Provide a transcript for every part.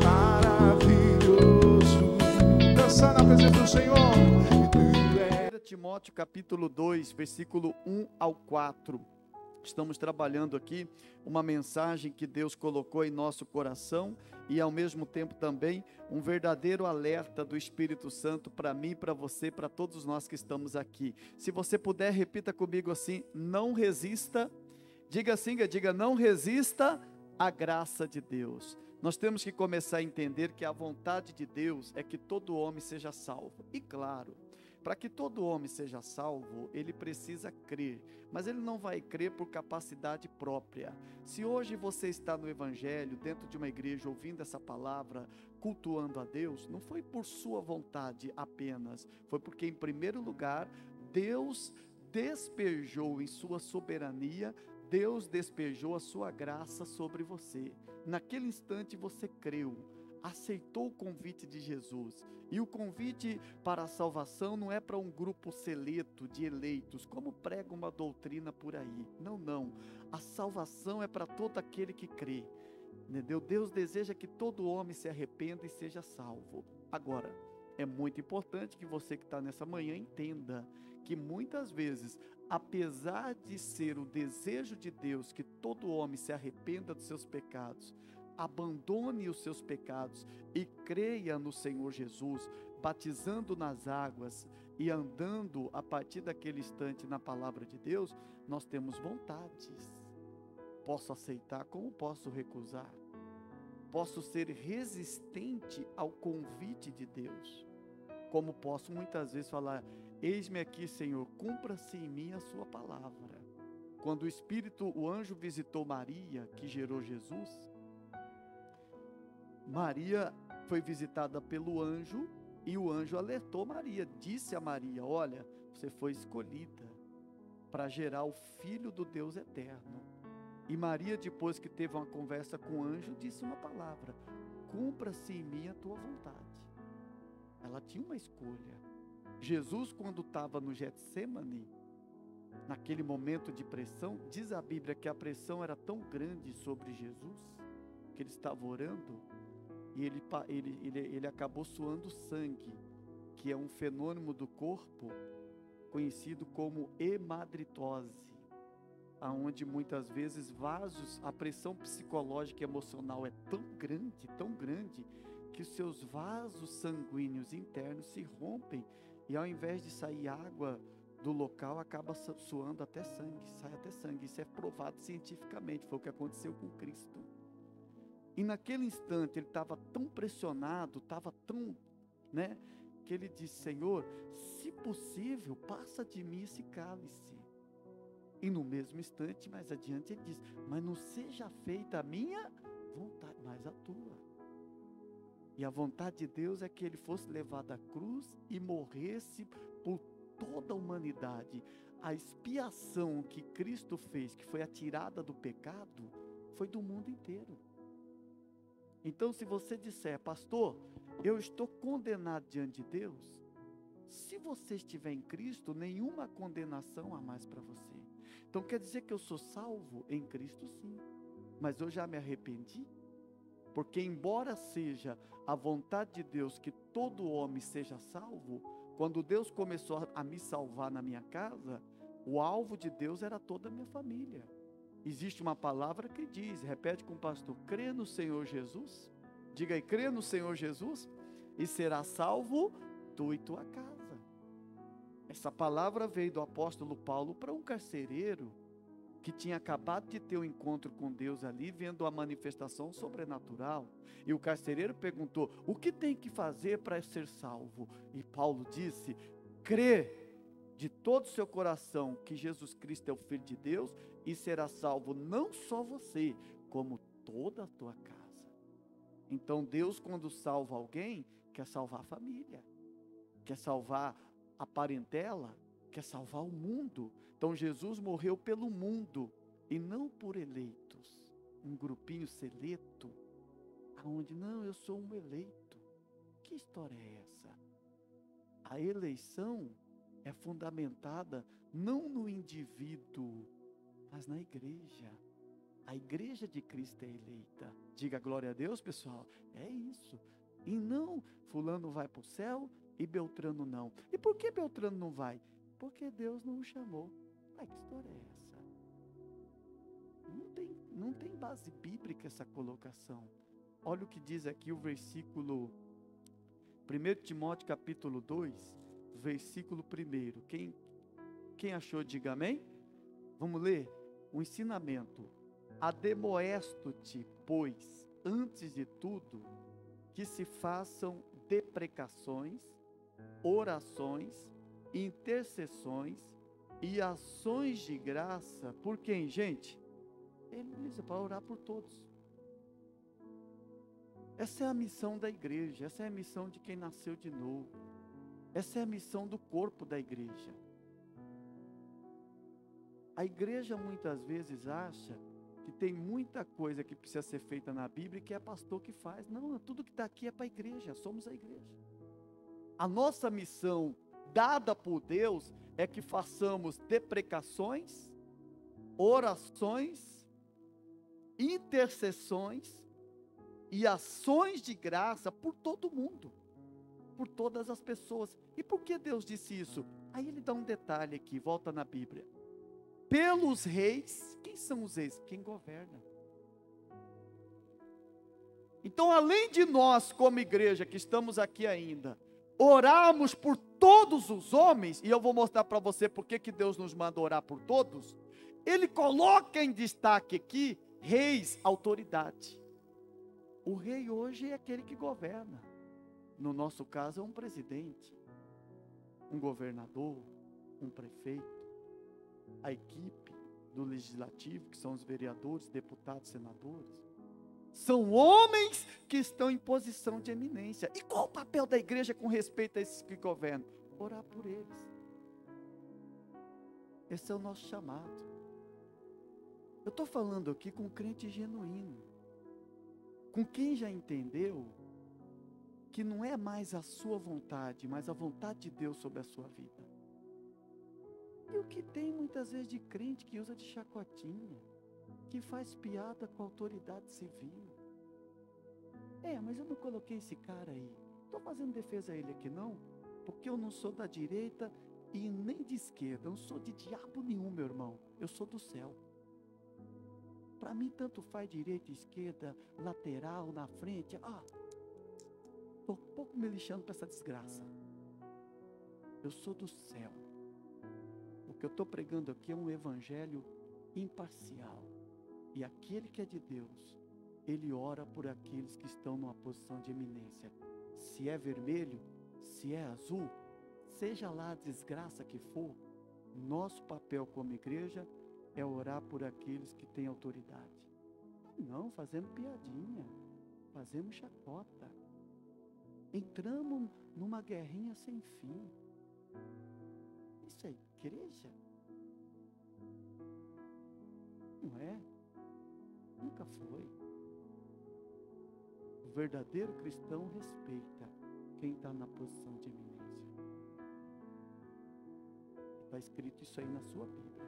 maravilhoso. Dançar na presença do Senhor. 1 Timóteo capítulo 2, versículo 1 ao 4. Estamos trabalhando aqui uma mensagem que Deus colocou em nosso coração e ao mesmo tempo também um verdadeiro alerta do Espírito Santo para mim, para você, para todos nós que estamos aqui. Se você puder, repita comigo assim: não resista, diga assim, diga, não resista à graça de Deus. Nós temos que começar a entender que a vontade de Deus é que todo homem seja salvo. E claro, para que todo homem seja salvo, ele precisa crer, mas ele não vai crer por capacidade própria. Se hoje você está no Evangelho, dentro de uma igreja, ouvindo essa palavra, cultuando a Deus, não foi por sua vontade apenas, foi porque em primeiro lugar, Deus despejou em sua soberania, Deus despejou a sua graça sobre você. Naquele instante você creu, aceitou o convite de Jesus. E o convite para a salvação não é para um grupo seleto de eleitos, como prega uma doutrina por aí. Não, não. A salvação é para todo aquele que crê. Entendeu? Deus deseja que todo homem se arrependa e seja salvo. Agora, é muito importante que você que está nessa manhã entenda que muitas vezes, apesar de ser o desejo de Deus que todo homem se arrependa dos seus pecados, abandone os seus pecados e creia no Senhor Jesus, batizando nas águas e andando a partir daquele instante na palavra de Deus, nós temos vontades. Posso aceitar como posso recusar. Posso ser resistente ao convite de Deus, como posso muitas vezes falar: eis-me aqui, Senhor, cumpra-se em mim a sua palavra. Quando o anjo visitou Maria, que gerou Jesus, Maria foi visitada pelo anjo e o anjo alertou Maria, disse a Maria: olha, você foi escolhida para gerar o Filho do Deus eterno. E Maria, depois que teve uma conversa com o anjo, disse uma palavra: cumpra-se em mim a tua vontade. Ela tinha uma escolha. Jesus, quando estava no Getsemane, naquele momento de pressão, diz a Bíblia que a pressão era tão grande sobre Jesus, que ele estava orando, e ele acabou suando sangue, que é um fenômeno do corpo conhecido como hemadritose, aonde muitas vezes a pressão psicológica e emocional é tão grande, que os seus vasos sanguíneos internos se rompem, e ao invés de sair água do local, acaba suando até sangue, sai até sangue. Isso é provado cientificamente, foi o que aconteceu com Cristo. E naquele instante ele estava tão pressionado, estava tão, que ele disse: Senhor, se possível, passa de mim esse cálice. E no mesmo instante, mais adiante, ele diz: mas não seja feita a minha vontade, mas a tua. E a vontade de Deus é que ele fosse levado à cruz e morresse por toda a humanidade. A expiação que Cristo fez, que foi a tirada do pecado, foi do mundo inteiro. Então, se você disser: pastor, eu estou condenado diante de Deus, se você estiver em Cristo, nenhuma condenação há mais para você. Então quer dizer que eu sou salvo em Cristo, sim, mas eu já me arrependi, porque embora seja a vontade de Deus que todo homem seja salvo, quando Deus começou a me salvar na minha casa, o alvo de Deus era toda a minha família. Existe uma palavra que diz, repete com o pastor: crê no Senhor Jesus, diga aí, crê no Senhor Jesus, e será salvo tu e tua casa. Essa palavra veio do apóstolo Paulo para um carcereiro que tinha acabado de ter um encontro com Deus ali, vendo a manifestação sobrenatural. E o carcereiro perguntou: o que tem que fazer para ser salvo? E Paulo disse: crê de todo o seu coração que Jesus Cristo é o Filho de Deus, e será salvo não só você, como toda a tua casa. Então Deus, quando salva alguém, quer salvar a família, quer salvar a parentela, quer salvar o mundo. Então Jesus morreu pelo mundo e não por eleitos, um grupinho seleto, aonde não, eu sou um eleito. Que história é essa? A eleição é fundamentada não no indivíduo, mas na igreja. A igreja de Cristo é eleita. Diga glória a Deus, pessoal. É isso. E não, fulano vai para o céu e Beltrano não. E por que Beltrano não vai? Porque Deus não o chamou. Ai, que história é essa? Não tem base bíblica essa colocação. Olha o que diz aqui o versículo 1 Timóteo capítulo 2, versículo 1. Quem achou, diga amém. Vamos ler o ensinamento. Ademoesto-te, pois, antes de tudo, que se façam deprecações, orações, intercessões e ações de graça. Por quem, gente? Ele diz para orar por todos. Essa é a missão da igreja, essa é a missão de quem nasceu de novo. Essa é a missão do corpo da igreja. A igreja muitas vezes acha que tem muita coisa que precisa ser feita na Bíblia e que é pastor que faz. Não, tudo que está aqui é para a igreja, somos a igreja. A nossa missão dada por Deus é que façamos deprecações, orações, intercessões e ações de graça por todo mundo, por todas as pessoas. E por que Deus disse isso? Aí ele dá um detalhe aqui, volta na Bíblia. Pelos reis. Quem são os reis? Quem governa. Então, além de nós, como igreja, que estamos aqui ainda, orarmos por todos os homens, e eu vou mostrar para você por que Deus nos manda orar por todos, Ele coloca em destaque aqui, reis, autoridade. O rei hoje é aquele que governa. No nosso caso é um presidente, um governador, um prefeito, a equipe do legislativo, que são os vereadores, deputados, senadores. São homens que estão em posição de eminência. E qual o papel da igreja com respeito a esses que governam? Orar por eles. Esse é o nosso chamado. Eu estou falando aqui com um crente genuíno, com quem já entendeu que não é mais a sua vontade, mas a vontade de Deus sobre a sua vida. E o que tem muitas vezes de crente que usa de chacotinha, que faz piada com a autoridade civil. Mas eu não coloquei esse cara aí. Estou fazendo defesa a ele aqui não, porque eu não sou da direita e nem de esquerda. Eu não sou de diabo nenhum, meu irmão. Eu sou do céu. Para mim tanto faz direita, esquerda, lateral, na frente. Estou um pouco me lixando para essa desgraça. Eu sou do céu. O que eu estou pregando aqui é um evangelho imparcial. E aquele que é de Deus, ele ora por aqueles que estão numa posição de eminência. Se é vermelho, se é azul, seja lá a desgraça que for, nosso papel como igreja é orar por aqueles que têm autoridade. Não fazendo piadinha, fazemos chacota. Entramos numa guerrinha sem fim. Isso é igreja? Não é? Nunca foi. O verdadeiro cristão respeita quem está na posição de eminência. Está escrito isso aí na sua Bíblia.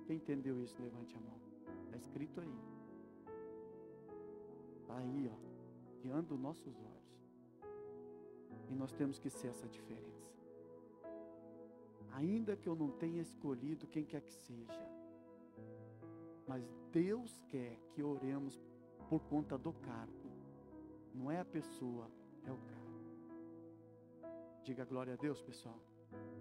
Quem entendeu isso, levante a mão. Está escrito aí. Está aí, diante dos nossos olhos. E nós temos que ser essa diferença. Ainda que eu não tenha escolhido quem quer que seja, mas Deus quer que oremos por conta do cargo. Não é a pessoa, é o cargo. Diga glória a Deus, pessoal.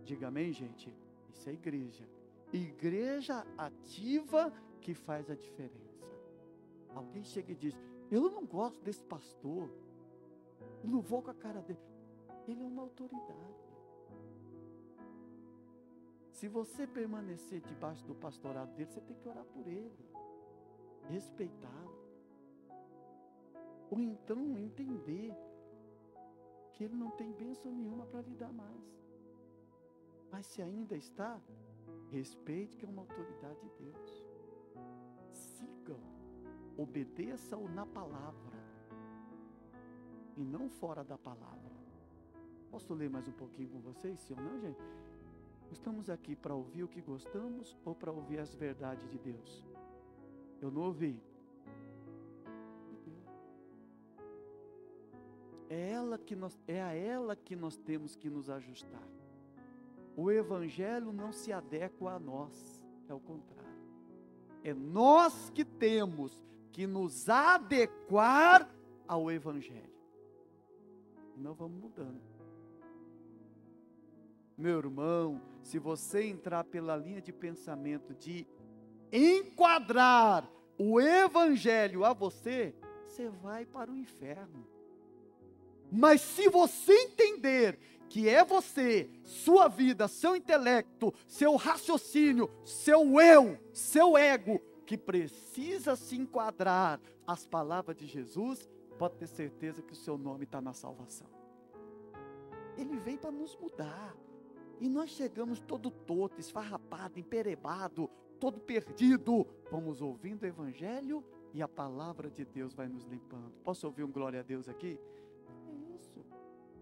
Diga amém, gente. Isso é igreja. Igreja ativa que faz a diferença. Alguém chega e diz: eu não gosto desse pastor, eu não vou com a cara dele. Ele é uma autoridade. Se você permanecer debaixo do pastorado dele, você tem que orar por ele, respeitá-lo, ou então entender que ele não tem bênção nenhuma para lhe dar mais. Mas se ainda está, respeite que é uma autoridade de Deus. Siga, obedeça-o na palavra e não fora da palavra. Posso ler mais um pouquinho com vocês, sim ou não, gente? Estamos aqui para ouvir o que gostamos ou para ouvir as verdades de Deus? Eu não ouvi. É a ela que nós temos que nos ajustar. O Evangelho não se adequa a nós, é o contrário. É nós que temos que nos adequar ao Evangelho. E nós vamos mudando. Meu irmão, se você entrar pela linha de pensamento de enquadrar o Evangelho a você, você vai para o inferno. Mas se você entender que é você, sua vida, seu intelecto, seu raciocínio, seu eu, seu ego, que precisa se enquadrar às palavras de Jesus, pode ter certeza que o seu nome está na salvação. Ele veio para nos mudar. E nós chegamos todo torto, esfarrapado, emperebado, todo perdido. Vamos ouvindo o Evangelho e a palavra de Deus vai nos limpando. Posso ouvir um glória a Deus aqui? É isso.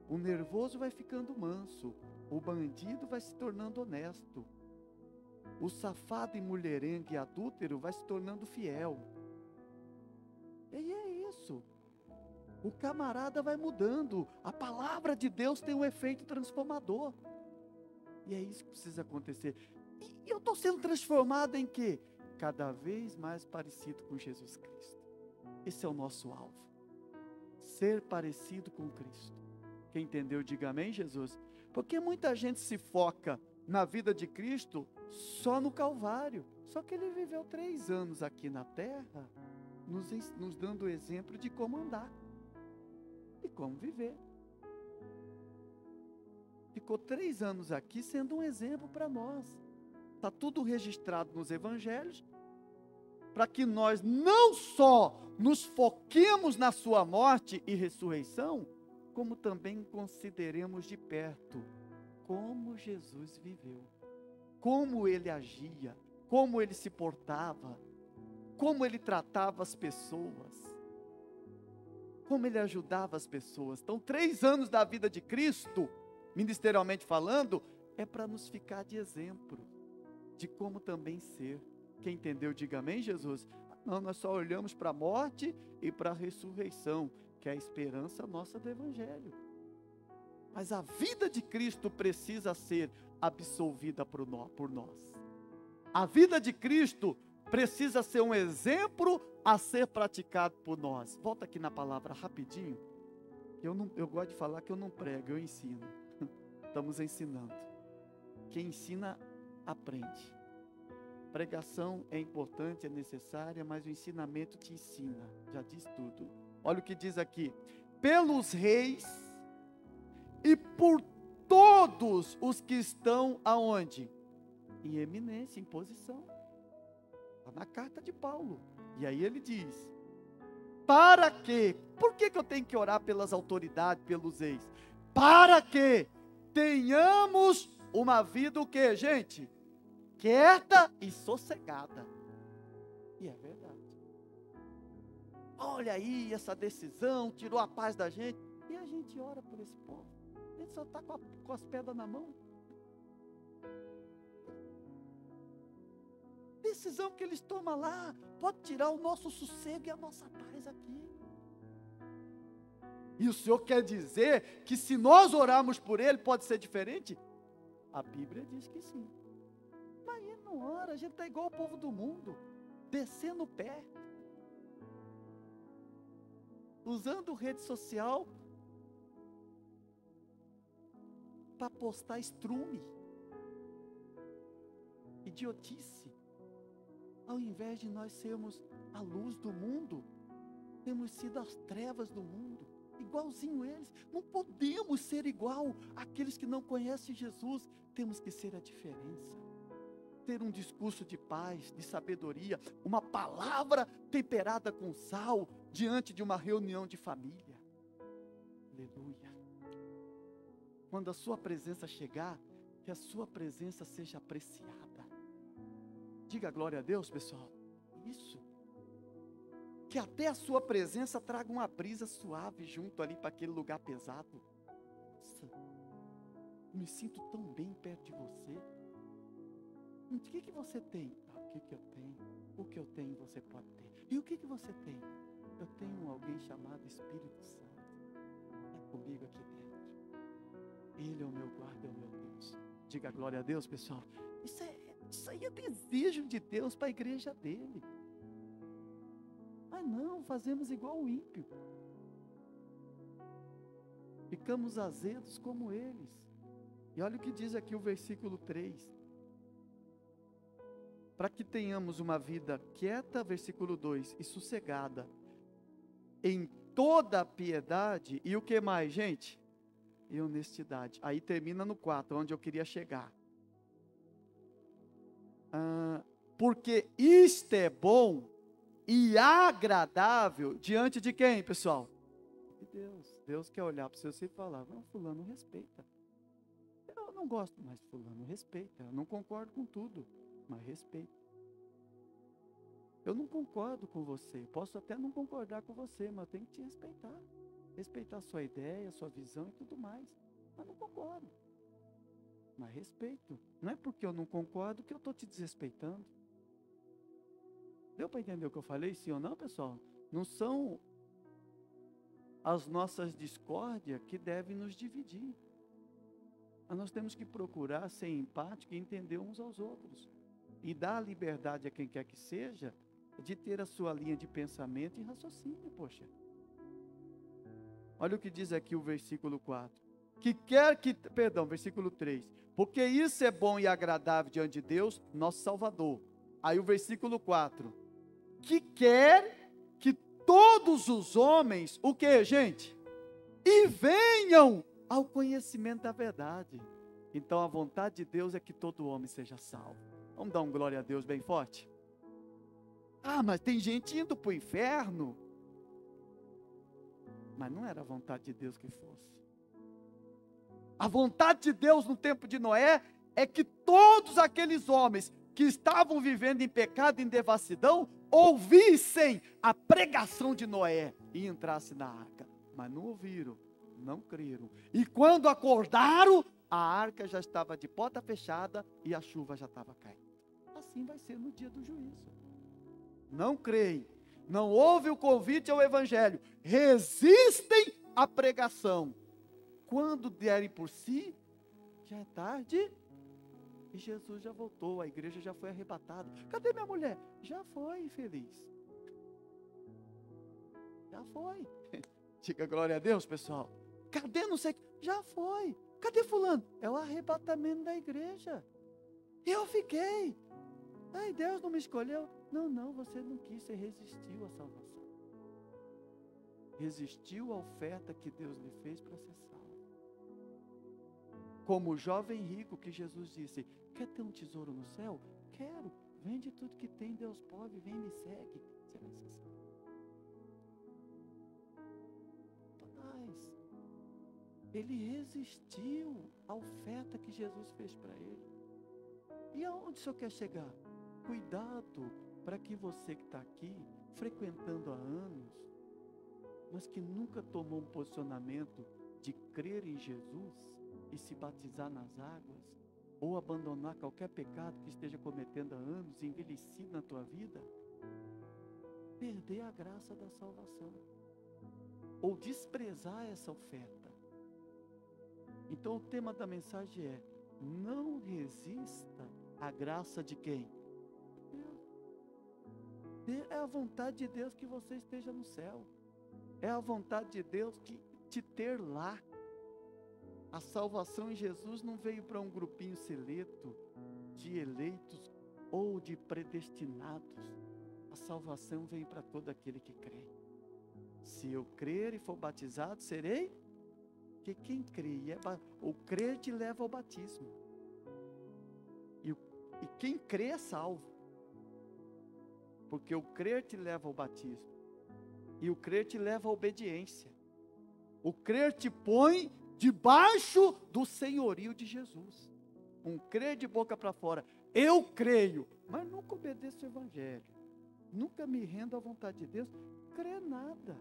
O nervoso vai ficando manso. O bandido vai se tornando honesto. O safado e mulherengo e adúltero vai se tornando fiel. E é isso. O camarada vai mudando. A palavra de Deus tem um efeito transformador. E é isso que precisa acontecer. E eu estou sendo transformado em quê? Cada vez mais parecido com Jesus Cristo. Esse é o nosso alvo. Ser parecido com Cristo. Quem entendeu, diga amém, Jesus. Porque muita gente se foca na vida de Cristo só no Calvário. Só que ele viveu 3 anos aqui na terra, nos dando o exemplo de como andar e como viver. Ficou 3 anos aqui sendo um exemplo para nós. Está tudo registrado nos evangelhos, para que nós não só nos foquemos na sua morte e ressurreição, como também consideremos de perto como Jesus viveu, como ele agia, como ele se portava, como ele tratava as pessoas, como ele ajudava as pessoas. Então, 3 anos da vida de Cristo, ministerialmente falando, é para nos ficar de exemplo, de como também ser. Quem entendeu, diga amém, Jesus. Não, nós só olhamos para a morte e para a ressurreição, que é a esperança nossa do Evangelho. Mas a vida de Cristo precisa ser absolvida por nós. A vida de Cristo precisa ser um exemplo a ser praticado por nós. Volta aqui na palavra rapidinho. Eu gosto de falar que eu não prego, eu ensino. Estamos ensinando. Quem ensina, aprende. Pregação é importante, é necessária, mas o ensinamento te ensina. Já diz tudo. Olha o que diz aqui. Pelos reis e por todos os que estão aonde? Em eminência, em posição. Está na carta de Paulo. E aí ele diz, para quê? Por que eu tenho que orar pelas autoridades, pelos reis? Para que tenhamos uma vida o quê, gente? Quieta e sossegada. E é verdade. Olha aí, essa decisão tirou a paz da gente. E a gente ora por esse povo. A gente só está com as pedras na mão. Decisão que eles tomam lá pode tirar o nosso sossego e a nossa paz aqui. E o Senhor quer dizer que se nós orarmos por ele, pode ser diferente? A Bíblia diz que sim. Mas ele não ora, a gente está igual ao povo do mundo, descendo o pé, usando rede social para postar estrume, idiotice. Ao invés de nós sermos a luz do mundo, temos sido as trevas do mundo, igualzinho eles. Não podemos ser igual àqueles que não conhecem Jesus, temos que ser a diferença. Ter um discurso de paz, de sabedoria, uma palavra temperada com sal, diante de uma reunião de família. Aleluia. Quando a sua presença chegar, que a sua presença seja apreciada. Diga glória a Deus, pessoal. Isso. Que até a sua presença traga uma brisa suave junto ali para aquele lugar pesado. Nossa, eu me sinto tão bem perto de você. O que você tem? O que eu tenho? O que eu tenho, você pode ter. E o que você tem? Eu tenho alguém chamado Espírito Santo. É comigo aqui dentro. Ele é o meu guarda, é o meu Deus. Diga glória a Deus, pessoal. Isso aí é desejo de Deus para a igreja dele. Mas não, fazemos igual o ímpio. Ficamos azedos como eles. E olha o que diz aqui o versículo 3. Para que tenhamos uma vida quieta, versículo 2, e sossegada, em toda a piedade, e o que mais, gente? E honestidade. Aí termina no 4, onde eu queria chegar. Porque isto é bom e agradável diante de quem, pessoal? De Deus. Deus quer olhar para você e falar, não, fulano respeita. Eu não gosto, mas fulano respeita. Eu não concordo com tudo, mas respeita. Eu não concordo com você, posso até não concordar com você, mas eu tenho que te respeitar. Respeitar a sua ideia, a sua visão e tudo mais. Mas não concordo. Mas respeito. Não é porque eu não concordo que eu estou te desrespeitando. Deu para entender o que eu falei, sim ou não, pessoal? Não são as nossas discórdias que devem nos dividir. Mas nós temos que procurar ser empáticos e entender uns aos outros. E dar liberdade a quem quer que seja, de ter a sua linha de pensamento e raciocínio, poxa. Olha o que diz aqui o versículo 4. Versículo 3. Porque isso é bom e agradável diante de Deus, nosso Salvador. Aí o versículo 4. Que quer que todos os homens, o que, gente? E venham ao conhecimento da verdade. Então a vontade de Deus é que todo homem seja salvo. Vamos dar um glória a Deus bem forte? Ah, mas tem gente indo para o inferno. Mas não era a vontade de Deus que fosse. A vontade de Deus no tempo de Noé é que todos aqueles homens que estavam vivendo em pecado e em devassidão ouvissem a pregação de Noé e entrassem na arca. Mas não ouviram, não creram. E quando acordaram, a arca já estava de porta fechada e a chuva já estava caindo. Assim vai ser no dia do juízo. Não creem, não ouvem o convite ao evangelho, resistem à pregação. Quando derem por si, já é tarde e Jesus já voltou, a igreja já foi arrebatada. Cadê minha mulher? Já foi, infeliz. Já foi. Diga glória a Deus, pessoal. Cadê não sei? Já foi. Cadê fulano? É o arrebatamento da igreja. Eu fiquei. Ai, Deus não me escolheu. Não, você não quis, você resistiu à salvação. Resistiu à oferta que Deus lhe fez para ser salvo. Como o jovem rico que Jesus disse, quer ter um tesouro no céu? Quero. Vende tudo que tem, Deus pobre, vem me segue. Você vai ser salvo. Mas ele resistiu à oferta que Jesus fez para ele. E aonde o senhor quer chegar? Cuidado para que você que está aqui, frequentando há anos, mas que nunca tomou um posicionamento de crer em Jesus e se batizar nas águas, ou abandonar qualquer pecado que esteja cometendo há anos, envelhecido na tua vida, perder a graça da salvação, ou desprezar essa oferta. Então o tema da mensagem é: não resista à graça de quem? É a vontade de Deus que você esteja no céu. É a vontade de Deus que te ter lá. A salvação em Jesus não veio para um grupinho seleto de eleitos ou de predestinados. A salvação veio para todo aquele que crê. Se eu crer e for batizado, serei? Porque quem crê, o crer te leva ao batismo. E quem crê é salvo. Porque o crer te leva ao batismo. E o crer te leva à obediência. O crer te põe debaixo do senhorio de Jesus. Um crer de boca para fora. Eu creio, mas nunca obedeço o evangelho. Nunca me rendo à vontade de Deus. Crer nada.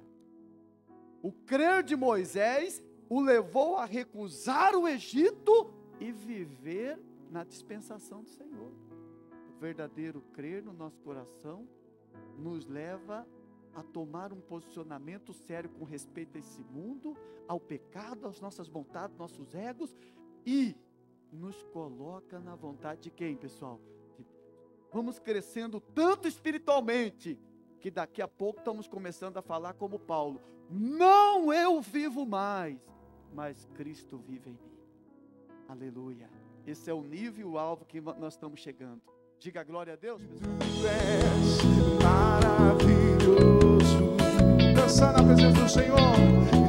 O crer de Moisés o levou a recusar o Egito e viver na dispensação do Senhor. O verdadeiro crer no nosso coração nos leva a tomar um posicionamento sério com respeito a esse mundo, ao pecado, às nossas vontades, nossos egos, e nos coloca na vontade de quem, pessoal? Vamos crescendo tanto espiritualmente, que daqui a pouco estamos começando a falar como Paulo: não eu vivo mais, mas Cristo vive em mim. Aleluia. Esse é o nível e o alvo que nós estamos chegando. Diga glória a Deus, pessoal. Tu és maravilhoso. Dançar na presença do Senhor.